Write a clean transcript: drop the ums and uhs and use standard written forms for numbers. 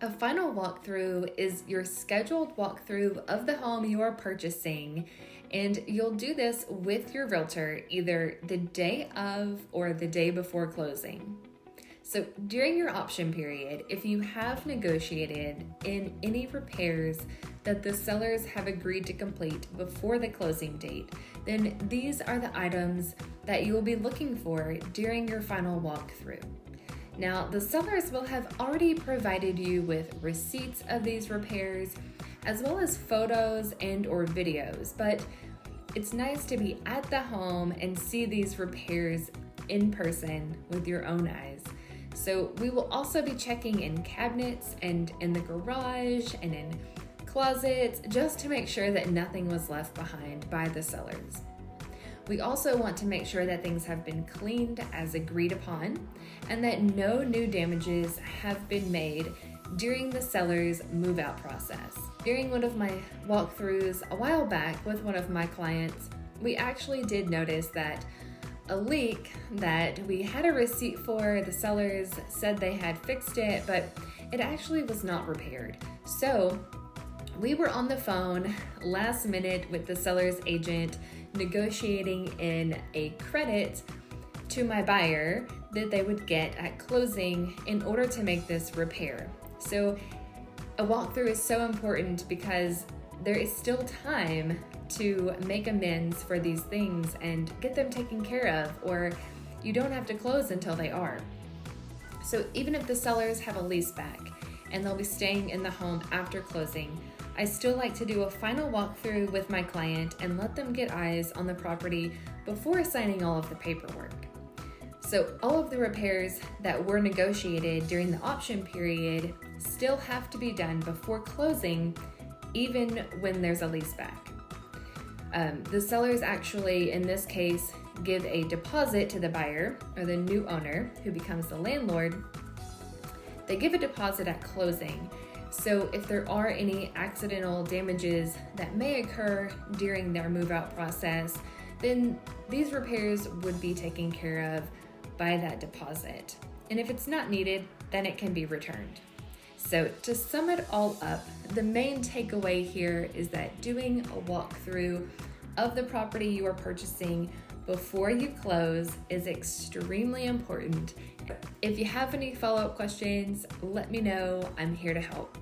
A final walkthrough is your scheduled walkthrough of the home you are purchasing, and you'll do this with your realtor either the day of or the day before closing. So during your option period, if you have negotiated in any repairs that the sellers have agreed to complete before the closing date, then these are the items that you will be looking for during your final walkthrough. Now, the sellers will have already provided you with receipts of these repairs, as well as photos and or videos, but it's nice to be at the home and see these repairs in person with your own eyes. So we will also be checking in cabinets and in the garage and in closets just to make sure that nothing was left behind by the sellers. We also want to make sure that things have been cleaned as agreed upon and that no new damages have been made during the seller's move-out process. During one of my walkthroughs a while back with one of my clients, we actually did notice that a leak that we had a receipt for, the sellers said they had fixed it, but it actually was not repaired. So we were on the phone last minute with the seller's agent negotiating in a credit to my buyer that they would get at closing in order to make this repair. So a walkthrough is so important because there is still time to make amends for these things and get them taken care of, or you don't have to close until they are. So even if the sellers have a lease back and they'll be staying in the home after closing, I still like to do a final walkthrough with my client and let them get eyes on the property before signing all of the paperwork. So all of the repairs that were negotiated during the option period still have to be done before closing, even when there's a lease back. The sellers actually, in this case, give a deposit to the buyer or the new owner who becomes the landlord. They give a deposit at closing. So if there are any accidental damages that may occur during their move-out process, then these repairs would be taken care of by that deposit. And if it's not needed, then it can be returned. So to sum it all up, the main takeaway here is that doing a walkthrough of the property you are purchasing before you close is extremely important. If you have any follow-up questions, let me know. I'm here to help.